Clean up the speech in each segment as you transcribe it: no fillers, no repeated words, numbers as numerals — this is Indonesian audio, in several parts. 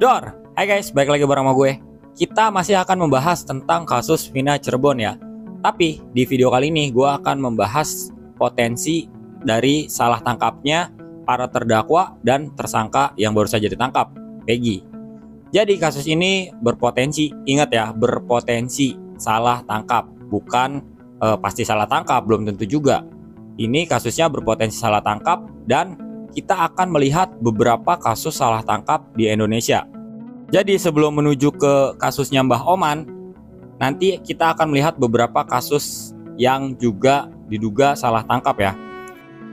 Dor, hai guys, balik lagi bareng sama gue. Kita masih akan membahas tentang kasus Vina Cirebon ya. Tapi di video kali ini gue akan membahas potensi dari salah tangkapnya para terdakwa dan tersangka yang baru saja ditangkap, Peggy. Jadi kasus ini berpotensi, ingat ya, berpotensi salah tangkap. Bukan pasti salah tangkap, belum tentu juga. Ini kasusnya berpotensi salah tangkap dan kita akan melihat beberapa kasus salah tangkap di Indonesia. Jadi sebelum menuju ke kasusnya Mbah Oman, nanti kita akan melihat beberapa kasus yang juga diduga salah tangkap ya.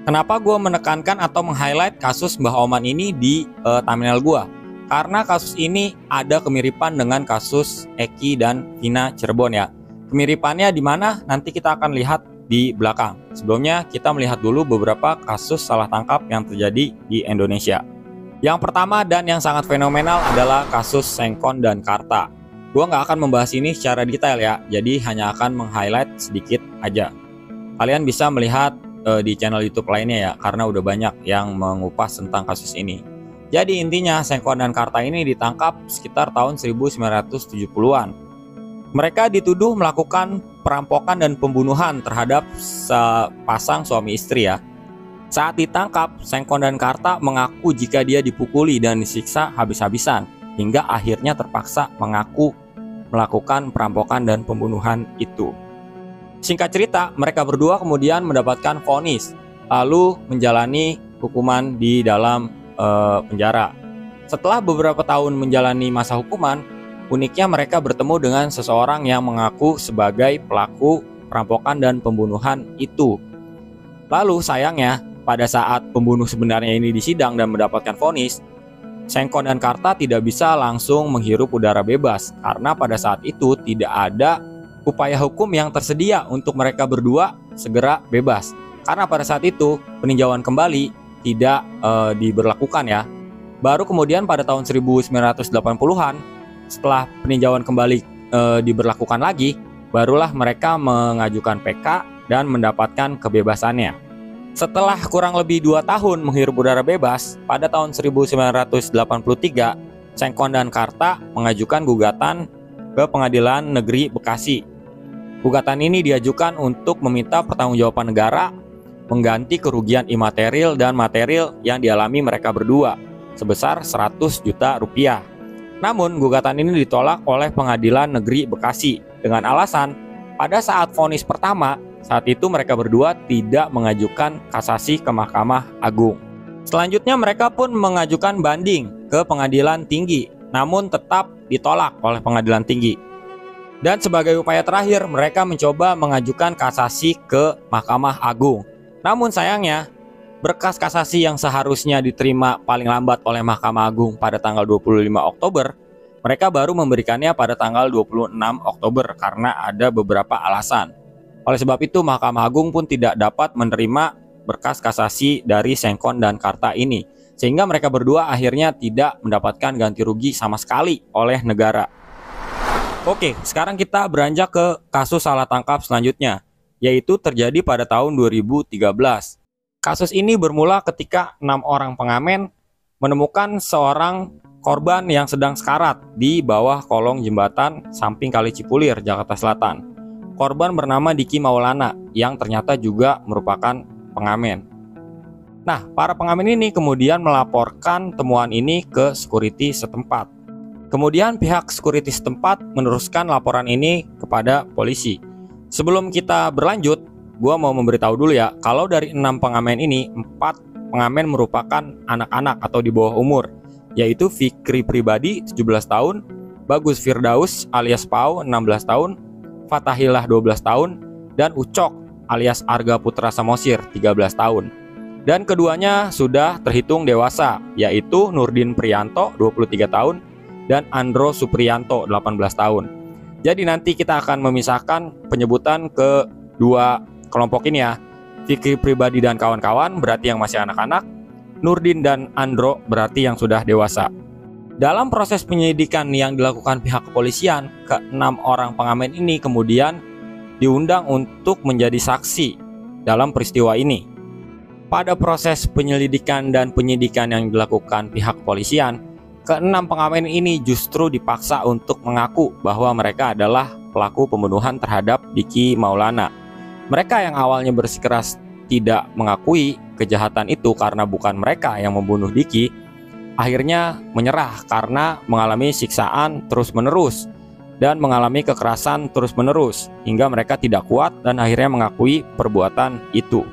Kenapa gue menekankan atau meng-highlight kasus Mbah Oman ini di thumbnail gue? Karena kasus ini ada kemiripan dengan kasus Eki dan Vina Cirebon ya. Kemiripannya di mana? Nanti kita akan lihat di belakang. Sebelumnya kita melihat dulu beberapa kasus salah tangkap yang terjadi di Indonesia. Yang pertama dan yang sangat fenomenal adalah kasus Sengkon dan Karta. Gua nggak akan membahas ini secara detail ya, jadi hanya akan meng-highlight sedikit aja. Kalian bisa melihat di channel YouTube lainnya ya, karena udah banyak yang mengupas tentang kasus ini. Jadi intinya Sengkon dan Karta ini ditangkap sekitar tahun 1970-an. Mereka dituduh melakukan perampokan dan pembunuhan terhadap sepasang suami istri ya. Saat ditangkap, Sengkon dan Karta mengaku jika dia dipukuli dan disiksa habis-habisan, hingga akhirnya terpaksa mengaku melakukan perampokan dan pembunuhan itu. Singkat cerita, mereka berdua kemudian mendapatkan vonis, lalu menjalani hukuman di dalam penjara. Setelah beberapa tahun menjalani masa hukuman, uniknya mereka bertemu dengan seseorang yang mengaku sebagai pelaku perampokan dan pembunuhan itu. Lalu sayangnya, pada saat pembunuh sebenarnya ini disidang dan mendapatkan vonis, Sengkon dan Karta tidak bisa langsung menghirup udara bebas karena pada saat itu tidak ada upaya hukum yang tersedia untuk mereka berdua segera bebas. Karena pada saat itu peninjauan kembali tidak diberlakukan ya. Baru kemudian pada tahun 1980-an setelah peninjauan kembali diberlakukan lagi, barulah mereka mengajukan PK dan mendapatkan kebebasannya. Setelah kurang lebih 2 tahun menghirup udara bebas, pada tahun 1983, Sengkon dan Karta mengajukan gugatan ke Pengadilan Negeri Bekasi. Gugatan ini diajukan untuk meminta pertanggungjawaban negara mengganti kerugian imaterial dan material yang dialami mereka berdua sebesar 100 juta rupiah. Namun gugatan ini ditolak oleh Pengadilan Negeri Bekasi dengan alasan pada saat vonis pertama, saat itu mereka berdua tidak mengajukan kasasi ke Mahkamah Agung. Selanjutnya mereka pun mengajukan banding ke Pengadilan Tinggi, namun tetap ditolak oleh Pengadilan Tinggi. Dan sebagai upaya terakhir mereka mencoba mengajukan kasasi ke Mahkamah Agung. Namun sayangnya berkas kasasi yang seharusnya diterima paling lambat oleh Mahkamah Agung pada tanggal 25 Oktober, mereka baru memberikannya pada tanggal 26 Oktober karena ada beberapa alasan. Oleh sebab itu Mahkamah Agung pun tidak dapat menerima berkas kasasi dari Sengkon dan Karta ini, sehingga mereka berdua akhirnya tidak mendapatkan ganti rugi sama sekali oleh negara. Oke, sekarang kita beranjak ke kasus salah tangkap selanjutnya, yaitu terjadi pada tahun 2013. Kasus ini bermula ketika 6 orang pengamen menemukan seorang korban yang sedang sekarat di bawah kolong jembatan samping Kali Cipulir, Jakarta Selatan. Korban bernama Diki Maulana yang ternyata juga merupakan pengamen. Nah, para pengamen ini kemudian melaporkan temuan ini ke security setempat. Kemudian pihak security setempat meneruskan laporan ini kepada polisi. Sebelum kita berlanjut, gua mau memberitahu dulu ya, kalau dari 6 pengamen ini, 4 pengamen merupakan anak-anak atau di bawah umur, yaitu Fikri Pribadi 17 tahun, Bagus Firdaus alias Pau 16 tahun, Fatahillah 12 tahun, dan Ucok alias Arga Putra Samosir 13 tahun. Dan keduanya sudah terhitung dewasa, yaitu Nurdin Priyanto 23 tahun dan Andro Supriyanto 18 tahun. Jadi nanti kita akan memisahkan penyebutan ke dua kelompok ini ya. Fikri Pribadi dan kawan-kawan berarti yang masih anak-anak, Nurdin dan Andro berarti yang sudah dewasa. Dalam proses penyelidikan yang dilakukan pihak kepolisian, ke-6 orang pengamen ini kemudian diundang untuk menjadi saksi dalam peristiwa ini. Pada proses penyelidikan dan penyidikan yang dilakukan pihak kepolisian, Keenam pengamen ini justru dipaksa untuk mengaku bahwa mereka adalah pelaku pembunuhan terhadap Diki Maulana. Mereka yang awalnya bersikeras tidak mengakui kejahatan itu karena bukan mereka yang membunuh Diki, akhirnya menyerah karena mengalami siksaan terus-menerus dan mengalami kekerasan terus-menerus hingga mereka tidak kuat dan akhirnya mengakui perbuatan itu.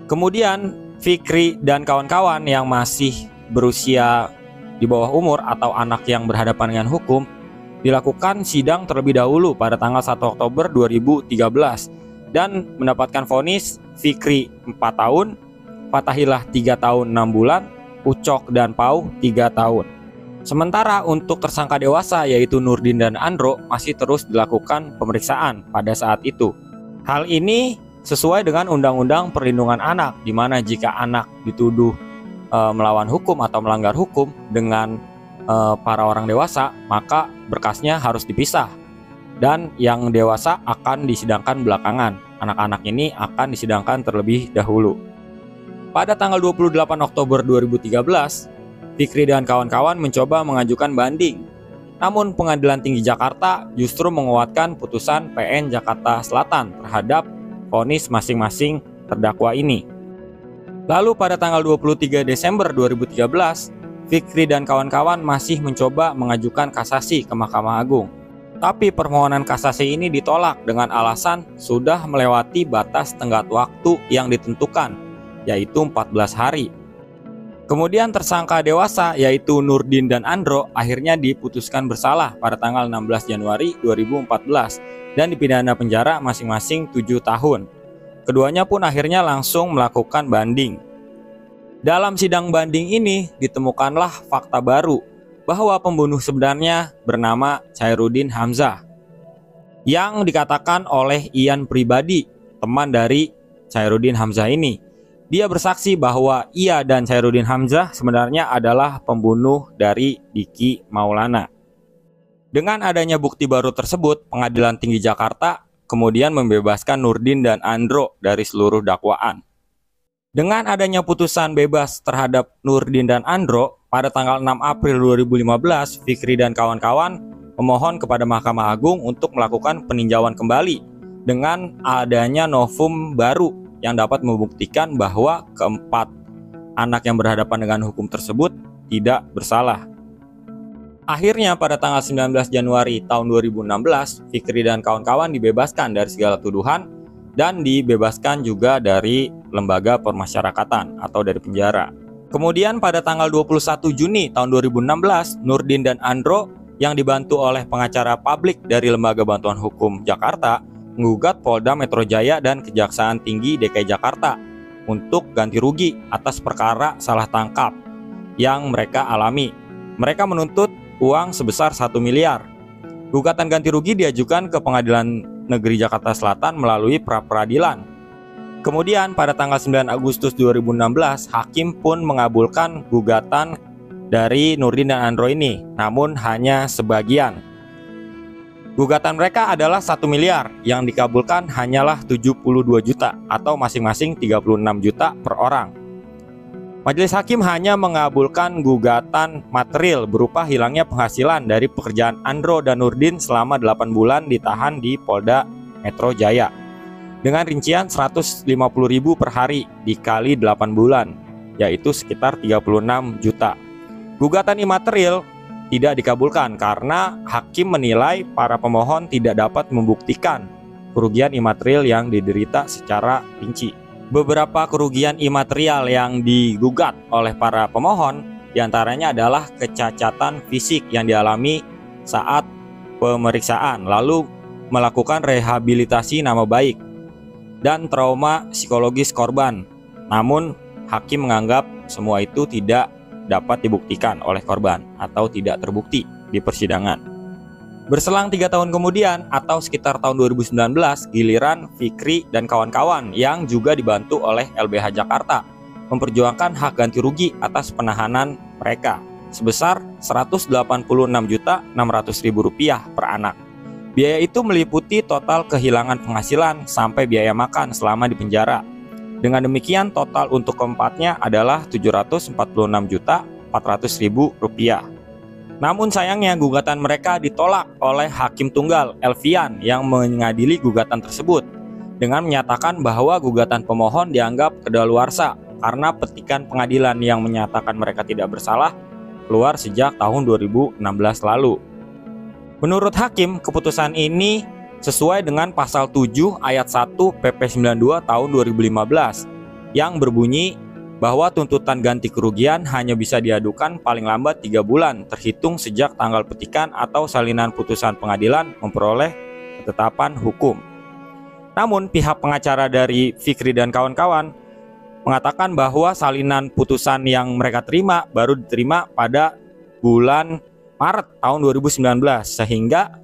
Kemudian Fikri dan kawan-kawan yang masih berusia di bawah umur atau anak yang berhadapan dengan hukum dilakukan sidang terlebih dahulu pada tanggal 1 Oktober 2013 dan mendapatkan vonis Fikri 4 tahun, Fathaillah 3 tahun 6 bulan, Ucok dan Pau 3 tahun. Sementara untuk tersangka dewasa yaitu Nurdin dan Andro masih terus dilakukan pemeriksaan pada saat itu. Hal ini sesuai dengan Undang-Undang Perlindungan Anak, di mana jika anak dituduh melawan hukum atau melanggar hukum dengan para orang dewasa, maka berkasnya harus dipisah dan yang dewasa akan disidangkan belakangan. Anak-anak ini akan disidangkan terlebih dahulu. Pada tanggal 28 Oktober 2013, Fikri dan kawan-kawan mencoba mengajukan banding. Namun Pengadilan Tinggi Jakarta justru menguatkan putusan PN Jakarta Selatan terhadap vonis masing-masing terdakwa ini. Lalu pada tanggal 23 Desember 2013, Fikri dan kawan-kawan masih mencoba mengajukan kasasi ke Mahkamah Agung. Tapi permohonan kasasi ini ditolak dengan alasan sudah melewati batas tenggat waktu yang ditentukan, yaitu 14 hari. Kemudian tersangka dewasa yaitu Nurdin dan Andro akhirnya diputuskan bersalah pada tanggal 16 Januari 2014 dan dipidana penjara masing-masing 7 tahun. Keduanya pun akhirnya langsung melakukan banding. Dalam sidang banding ini ditemukanlah fakta baru bahwa pembunuh sebenarnya bernama Chairuddin Hamzah, yang dikatakan oleh Ian pribadi, teman dari Chairuddin Hamzah ini. Dia bersaksi bahwa ia dan Chairuddin Hamzah sebenarnya adalah pembunuh dari Diki Maulana. Dengan adanya bukti baru tersebut, Pengadilan Tinggi Jakarta kemudian membebaskan Nurdin dan Andro dari seluruh dakwaan. Dengan adanya putusan bebas terhadap Nurdin dan Andro, pada tanggal 6 April 2015, Fikri dan kawan-kawan memohon kepada Mahkamah Agung untuk melakukan peninjauan kembali dengan adanya novum baru yang dapat membuktikan bahwa keempat anak yang berhadapan dengan hukum tersebut tidak bersalah. Akhirnya pada tanggal 19 Januari tahun 2016, Fikri dan kawan-kawan dibebaskan dari segala tuduhan dan dibebaskan juga dari lembaga permasyarakatan atau dari penjara. Kemudian pada tanggal 21 Juni tahun 2016, Nurdin dan Andro yang dibantu oleh pengacara publik dari Lembaga Bantuan Hukum Jakarta menggugat Polda Metro Jaya dan Kejaksaan Tinggi DKI Jakarta untuk ganti rugi atas perkara salah tangkap yang mereka alami. Mereka menuntut uang sebesar 1 miliar. Gugatan ganti rugi diajukan ke Pengadilan Negeri Jakarta Selatan melalui pra-peradilan. Kemudian pada tanggal 9 Agustus 2016, hakim pun mengabulkan gugatan dari Nurdin dan Andro ini, namun hanya sebagian. Gugatan mereka adalah 1 miliar, yang dikabulkan hanyalah 72 juta atau masing-masing 36 juta per orang. Majelis hakim hanya mengabulkan gugatan material berupa hilangnya penghasilan dari pekerjaan Andro dan Nurdin selama 8 bulan ditahan di Polda Metro Jaya dengan rincian 150.000 per hari dikali 8 bulan, yaitu sekitar 36 juta. Gugatan imaterial tidak dikabulkan karena hakim menilai para pemohon tidak dapat membuktikan kerugian imaterial yang diderita secara rinci. Beberapa kerugian imaterial yang digugat oleh para pemohon diantaranya adalah kecacatan fisik yang dialami saat pemeriksaan, lalu melakukan rehabilitasi nama baik, dan trauma psikologis korban. Namun hakim menganggap semua itu tidak dapat dibuktikan oleh korban atau tidak terbukti di persidangan. Berselang 3 tahun kemudian atau sekitar tahun 2019, giliran Fikri dan kawan-kawan yang juga dibantu oleh LBH Jakarta memperjuangkan hak ganti rugi atas penahanan mereka sebesar Rp186.600.000 per anak. Biaya itu meliputi total kehilangan penghasilan sampai biaya makan selama di penjara. Dengan demikian total untuk keempatnya adalah Rp746.400.000. Namun sayangnya gugatan mereka ditolak oleh Hakim Tunggal Elvian yang mengadili gugatan tersebut dengan menyatakan bahwa gugatan pemohon dianggap kedaluarsa karena petikan pengadilan yang menyatakan mereka tidak bersalah keluar sejak tahun 2016 lalu. Menurut Hakim, keputusan ini sesuai dengan pasal 7 ayat 1 PP 92 tahun 2015 yang berbunyi bahwa tuntutan ganti kerugian hanya bisa diadukan paling lambat 3 bulan terhitung sejak tanggal petikan atau salinan putusan pengadilan memperoleh ketetapan hukum. Namun pihak pengacara dari Fikri dan kawan-kawan mengatakan bahwa salinan putusan yang mereka terima baru diterima pada bulan Maret tahun 2019, sehingga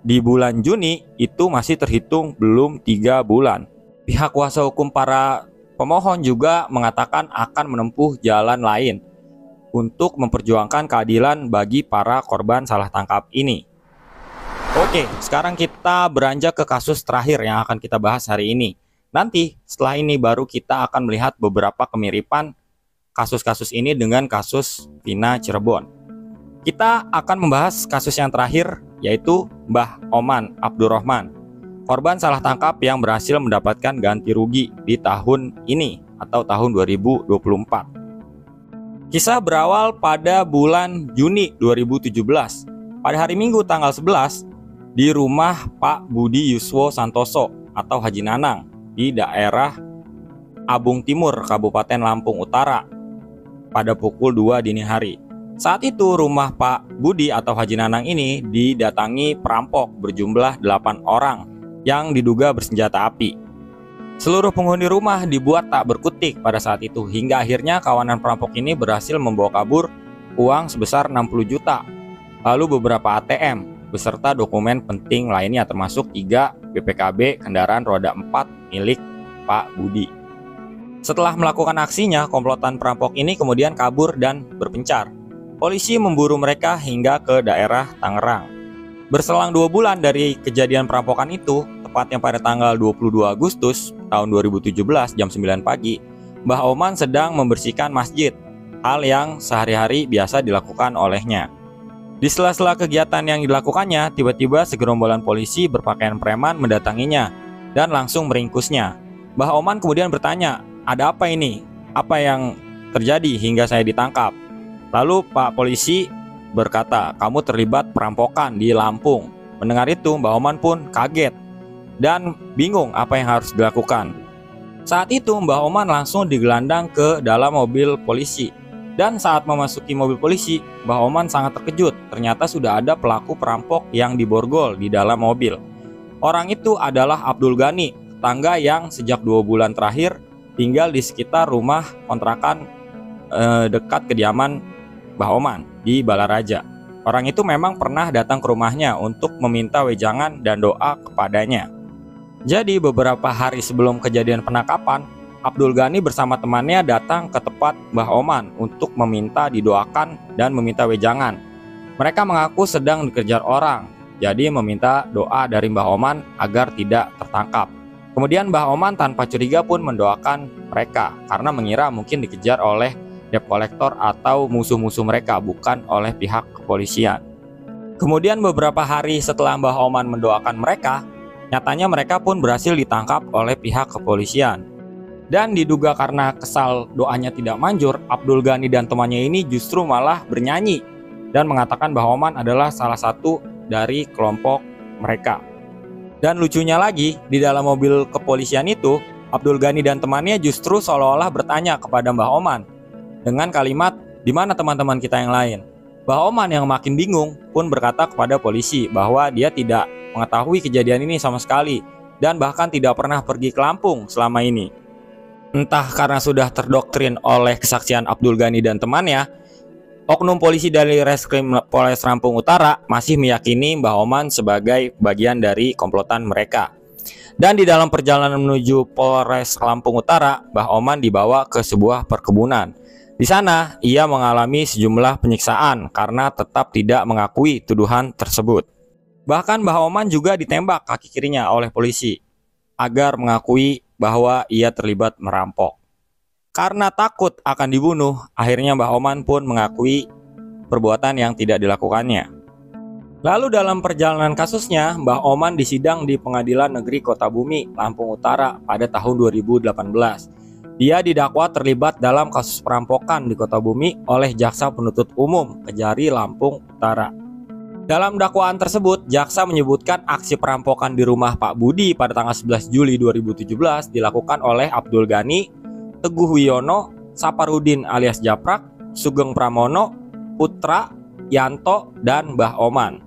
di bulan Juni itu masih terhitung belum 3 bulan. Pihak kuasa hukum para pemohon juga mengatakan akan menempuh jalan lain untuk memperjuangkan keadilan bagi para korban salah tangkap ini. Oke, sekarang kita beranjak ke kasus terakhir yang akan kita bahas hari ini. Nanti setelah ini baru kita akan melihat beberapa kemiripan kasus-kasus ini dengan kasus Vina Cirebon. Kita akan membahas kasus yang terakhir, yaitu Mbah Oman Abdurrahman, korban salah tangkap yang berhasil mendapatkan ganti rugi di tahun ini atau tahun 2024. Kisah berawal pada bulan Juni 2017, pada hari Minggu tanggal 11, di rumah Pak Budi Yuswo Santoso atau Haji Nanang di daerah Abung Timur, Kabupaten Lampung Utara pada pukul 2 dini hari. Saat itu rumah Pak Budi atau Haji Nanang ini didatangi perampok berjumlah 8 orang yang diduga bersenjata api. Seluruh penghuni rumah dibuat tak berkutik pada saat itu hingga akhirnya kawanan perampok ini berhasil membawa kabur uang sebesar 60 juta, lalu beberapa ATM beserta dokumen penting lainnya termasuk 3 BPKB kendaraan roda 4 milik Pak Budi. Setelah melakukan aksinya, komplotan perampok ini kemudian kabur dan berpencar. Polisi memburu mereka hingga ke daerah Tangerang. Berselang 2 bulan dari kejadian perampokan itu, tepatnya pada tanggal 22 Agustus tahun 2017 jam 9 pagi, Mbah Oman sedang membersihkan masjid, hal yang sehari-hari biasa dilakukan olehnya. Di sela-sela kegiatan yang dilakukannya, tiba-tiba segerombolan polisi berpakaian preman mendatanginya dan langsung meringkusnya. Mbah Oman kemudian bertanya, "Ada apa ini? Apa yang terjadi hingga saya ditangkap?" Lalu Pak Polisi berkata, "Kamu terlibat perampokan di Lampung." Mendengar itu, Mbah Oman pun kaget dan bingung apa yang harus dilakukan. Saat itu Mbah Oman langsung digelandang ke dalam mobil polisi. Dan saat memasuki mobil polisi, Mbah Oman sangat terkejut. Ternyata sudah ada pelaku perampok yang diborgol di dalam mobil. Orang itu adalah Abdul Ghani, tetangga yang sejak 2 bulan terakhir tinggal di sekitar rumah kontrakan dekat kediaman Mbah Oman di Balaraja. Orang itu memang pernah datang ke rumahnya untuk meminta wejangan dan doa kepadanya. Jadi beberapa hari sebelum kejadian penangkapan, Abdul Ghani bersama temannya datang ke tempat Mbah Oman untuk meminta didoakan dan meminta wejangan. Mereka mengaku sedang dikejar orang, jadi meminta doa dari Mbah Oman agar tidak tertangkap. Kemudian Mbah Oman tanpa curiga pun mendoakan mereka karena mengira mungkin dikejar oleh debt collector atau musuh-musuh mereka, bukan oleh pihak kepolisian. Kemudian beberapa hari setelah Mbah Oman mendoakan mereka, nyatanya mereka pun berhasil ditangkap oleh pihak kepolisian. Dan diduga karena kesal doanya tidak manjur, Abdul Ghani dan temannya ini justru malah bernyanyi dan mengatakan Mbah Oman adalah salah satu dari kelompok mereka. Dan lucunya lagi, di dalam mobil kepolisian itu, Abdul Ghani dan temannya justru seolah-olah bertanya kepada Mbah Oman dengan kalimat, "Di mana teman-teman kita yang lain?" Mbah Oman yang makin bingung pun berkata kepada polisi bahwa dia tidak mengetahui kejadian ini sama sekali dan bahkan tidak pernah pergi ke Lampung selama ini. Entah karena sudah terdoktrin oleh kesaksian Abdul Ghani dan temannya, oknum polisi dari Reskrim Polres Lampung Utara masih meyakini Mbah Oman sebagai bagian dari komplotan mereka. Dan di dalam perjalanan menuju Polres Lampung Utara, Mbah Oman dibawa ke sebuah perkebunan. Di sana, ia mengalami sejumlah penyiksaan karena tetap tidak mengakui tuduhan tersebut. Bahkan Mbah Oman juga ditembak kaki kirinya oleh polisi agar mengakui bahwa ia terlibat merampok. Karena takut akan dibunuh, akhirnya Mbah Oman pun mengakui perbuatan yang tidak dilakukannya. Lalu dalam perjalanan kasusnya, Mbah Oman disidang di Pengadilan Negeri Kota Bumi, Lampung Utara pada tahun 2018. Dia didakwa terlibat dalam kasus perampokan di Kota Bumi oleh Jaksa Penuntut Umum Kejari Lampung Utara. Dalam dakwaan tersebut, jaksa menyebutkan aksi perampokan di rumah Pak Budi pada tanggal 11 Juli 2017 dilakukan oleh Abdul Ghani, Teguh Wiono, Saparudin alias Japrak, Sugeng Pramono, Putra, Yanto, dan Mbah Oman.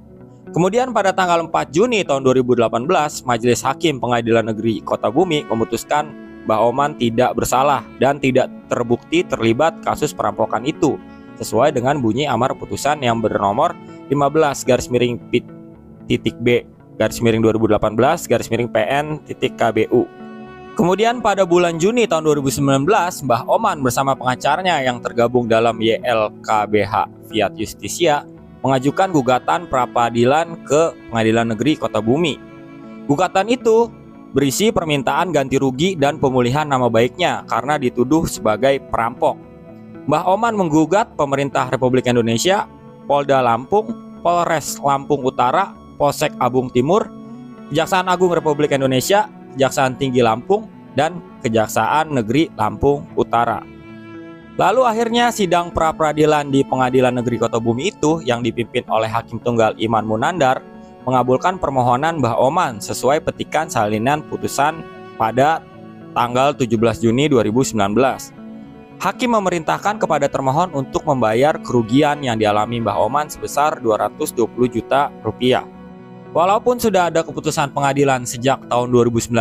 Kemudian pada tanggal 4 Juni tahun 2018, Majelis Hakim Pengadilan Negeri Kota Bumi memutuskan Mbah Oman tidak bersalah dan tidak terbukti terlibat kasus perampokan itu, sesuai dengan bunyi amar putusan yang bernomor 15-P-2018-PN.KBU. Kemudian pada bulan Juni tahun 2019, Mbah Oman bersama pengacaranya yang tergabung dalam YLKBH Fiat Justisia mengajukan gugatan pra-peradilan ke Pengadilan Negeri Kota Bumi. Gugatan itu berisi permintaan ganti rugi dan pemulihan nama baiknya karena dituduh sebagai perampok. Mbah Oman menggugat pemerintah Republik Indonesia, Polda Lampung, Polres Lampung Utara, Polsek Abung Timur, Kejaksaan Agung Republik Indonesia, Kejaksaan Tinggi Lampung, dan Kejaksaan Negeri Lampung Utara. Lalu akhirnya sidang pra-peradilan di Pengadilan Negeri Kota Bumi itu yang dipimpin oleh Hakim Tunggal Iman Munandar mengabulkan permohonan Mbah Oman sesuai petikan salinan putusan pada tanggal 17 Juni 2019. Hakim memerintahkan kepada termohon untuk membayar kerugian yang dialami Mbah Oman sebesar 220 juta rupiah. Walaupun sudah ada keputusan pengadilan sejak tahun 2019,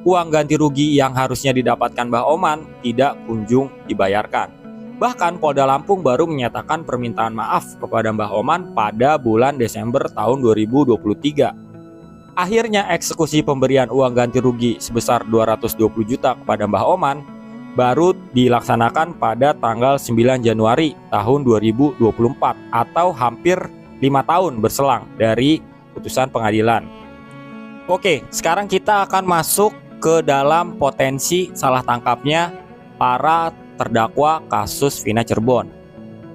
uang ganti rugi yang harusnya didapatkan Mbah Oman tidak kunjung dibayarkan. Bahkan Polda Lampung baru menyatakan permintaan maaf kepada Mbah Oman pada bulan Desember tahun 2023. Akhirnya eksekusi pemberian uang ganti rugi sebesar 220 juta kepada Mbah Oman baru dilaksanakan pada tanggal 9 Januari tahun 2024 atau hampir 5 tahun berselang dari putusan pengadilan. Oke, sekarang kita akan masuk ke dalam potensi salah tangkapnya para terdakwa kasus Vina Cirebon.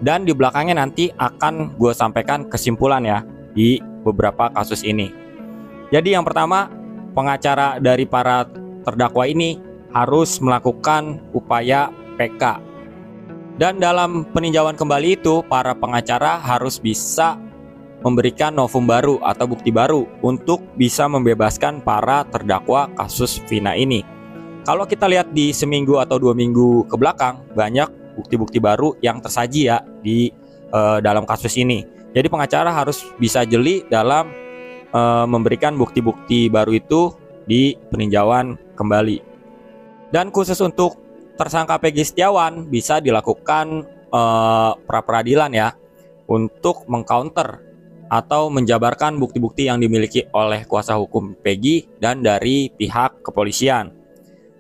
Dan di belakangnya nanti akan gue sampaikan kesimpulan ya di beberapa kasus ini. Jadi yang pertama, pengacara dari para terdakwa ini harus melakukan upaya PK. Dan dalam peninjauan kembali itu, para pengacara harus bisa memberikan novum baru atau bukti baru untuk bisa membebaskan para terdakwa kasus Vina ini. Kalau kita lihat di seminggu atau 2 minggu ke belakang, banyak bukti-bukti baru yang tersaji ya di dalam kasus ini. Jadi pengacara harus bisa jeli dalam memberikan bukti-bukti baru itu di peninjauan kembali. Dan khusus untuk tersangka Peggy Setiawan bisa dilakukan pra-peradilan ya untuk mengcounter atau menjabarkan bukti-bukti yang dimiliki oleh kuasa hukum Peggy dan dari pihak kepolisian.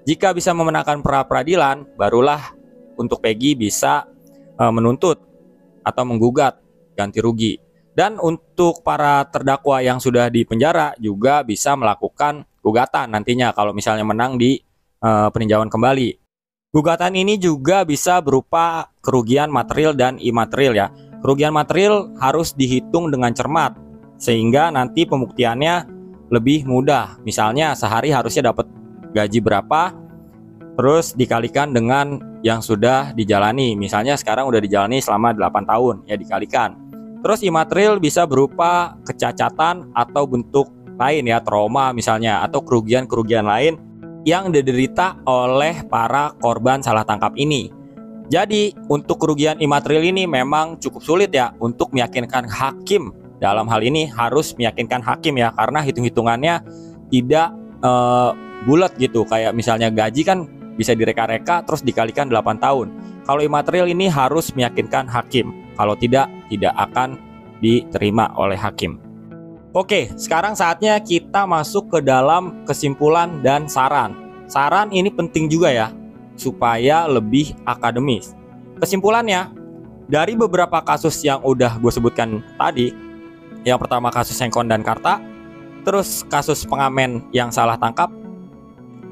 Jika bisa memenangkan pra-peradilan, barulah untuk Peggy bisa menuntut atau menggugat ganti rugi. Dan untuk para terdakwa yang sudah di penjara juga bisa melakukan gugatan nantinya kalau misalnya menang di peninjauan kembali. Gugatan ini juga bisa berupa kerugian material dan imaterial ya. Kerugian material harus dihitung dengan cermat sehingga nanti pembuktiannya lebih mudah. Misalnya sehari harusnya dapat gaji berapa, terus dikalikan dengan yang sudah dijalani. Misalnya sekarang udah dijalani selama 8 tahun, ya dikalikan. Terus imaterial bisa berupa kecacatan atau bentuk lain ya, trauma misalnya, atau kerugian-kerugian lain yang diderita oleh para korban salah tangkap ini. Jadi untuk kerugian imaterial ini memang cukup sulit ya untuk meyakinkan hakim. Dalam hal ini harus meyakinkan hakim ya, karena hitung-hitungannya tidak bulat gitu. Kayak misalnya gaji kan bisa direka-reka terus dikalikan 8 tahun. Kalau imaterial ini harus meyakinkan hakim. Kalau tidak akan diterima oleh hakim. Oke, sekarang saatnya kita masuk ke dalam kesimpulan dan saran. Saran ini penting juga ya, supaya lebih akademis. Kesimpulannya, dari beberapa kasus yang udah gue sebutkan tadi, yang pertama kasus Sengkon dan Karta, terus kasus pengamen yang salah tangkap,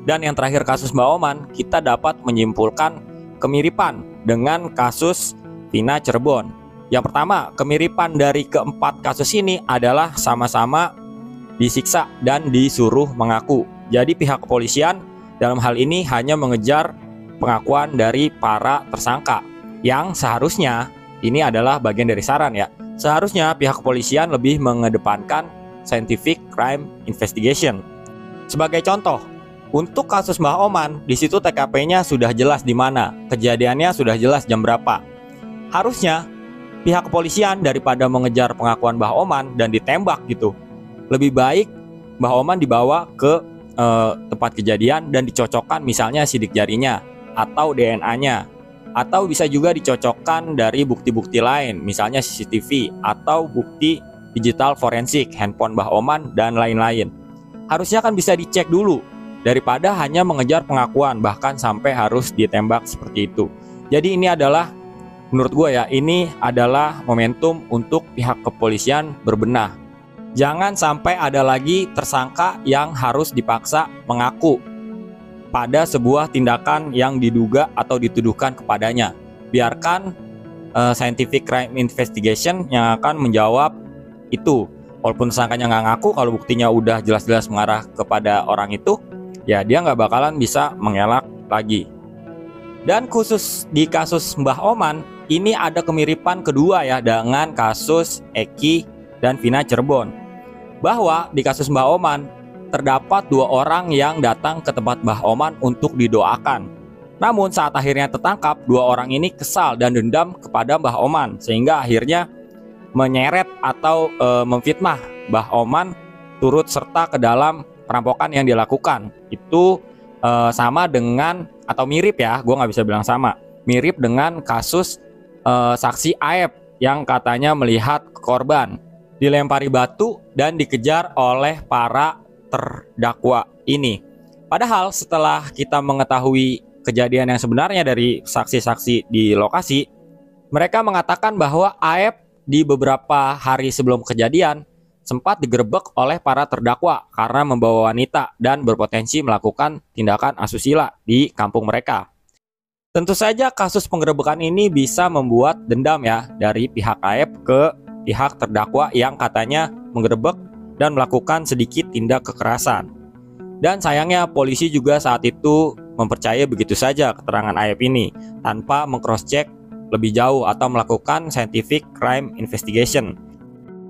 dan yang terakhir kasus Mbah Oman, kita dapat menyimpulkan kemiripan dengan kasus Vina Cirebon. Yang pertama, kemiripan dari keempat kasus ini adalah sama-sama disiksa dan disuruh mengaku. Jadi pihak kepolisian dalam hal ini hanya mengejar pengakuan dari para tersangka, yang seharusnya ini adalah bagian dari saran ya. Seharusnya pihak kepolisian lebih mengedepankan scientific crime investigation. Sebagai contoh, untuk kasus Mbah Oman, di situ TKP-nya sudah jelas di mana, kejadiannya sudah jelas jam berapa. Harusnya pihak kepolisian daripada mengejar pengakuan Mbah Oman dan ditembak gitu, lebih baik Mbah Oman dibawa ke tempat kejadian dan dicocokkan misalnya sidik jarinya atau DNA-nya, atau bisa juga dicocokkan dari bukti-bukti lain, misalnya CCTV atau bukti digital forensik, handphone Mbah Oman dan lain-lain. Harusnya kan bisa dicek dulu daripada hanya mengejar pengakuan bahkan sampai harus ditembak seperti itu. Jadi ini adalah, menurut gue ya, ini adalah momentum untuk pihak kepolisian berbenah. Jangan sampai ada lagi tersangka yang harus dipaksa mengaku pada sebuah tindakan yang diduga atau dituduhkan kepadanya. Biarkan scientific crime investigation yang akan menjawab itu. Walaupun tersangkanya nggak ngaku, kalau buktinya udah jelas-jelas mengarah kepada orang itu, ya dia nggak bakalan bisa mengelak lagi. Dan khusus di kasus Mbah Oman, ini ada kemiripan kedua ya dengan kasus Eki dan Vina Cirebon. Bahwa di kasus Mbah Oman, terdapat 2 orang yang datang ke tempat Mbah Oman untuk didoakan. Namun saat akhirnya tertangkap, 2 orang ini kesal dan dendam kepada Mbah Oman, sehingga akhirnya menyeret atau memfitnah Mbah Oman turut serta ke dalam perampokan yang dilakukan. Itu sama dengan, atau mirip ya, gue nggak bisa bilang sama, mirip dengan kasus saksi Aep yang katanya melihat korban dilempari batu dan dikejar oleh para terdakwa ini. Padahal setelah kita mengetahui kejadian yang sebenarnya dari saksi-saksi di lokasi, mereka mengatakan bahwa Aep di beberapa hari sebelum kejadian sempat digerebek oleh para terdakwa karena membawa wanita dan berpotensi melakukan tindakan asusila di kampung mereka. Tentu saja kasus penggerebekan ini bisa membuat dendam ya dari pihak Aep ke pihak terdakwa yang katanya menggerebek dan melakukan sedikit tindak kekerasan. Dan sayangnya polisi juga saat itu mempercayai begitu saja keterangan Aep ini tanpa meng-cross-check lebih jauh atau melakukan scientific crime investigation.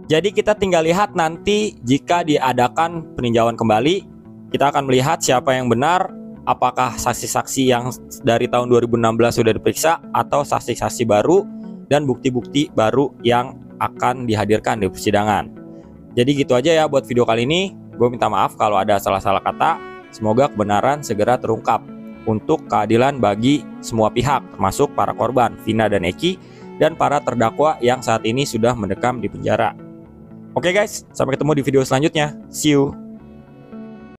Jadi kita tinggal lihat nanti jika diadakan peninjauan kembali, kita akan melihat siapa yang benar, apakah saksi-saksi yang dari tahun 2016 sudah diperiksa atau saksi-saksi baru dan bukti-bukti baru yang akan dihadirkan di persidangan. Jadi gitu aja ya buat video kali ini. Gue minta maaf kalau ada salah-salah kata. Semoga kebenaran segera terungkap untuk keadilan bagi semua pihak, termasuk para korban Vina dan Eki dan para terdakwa yang saat ini sudah mendekam di penjara. Oke guys, sampai ketemu di video selanjutnya. See you.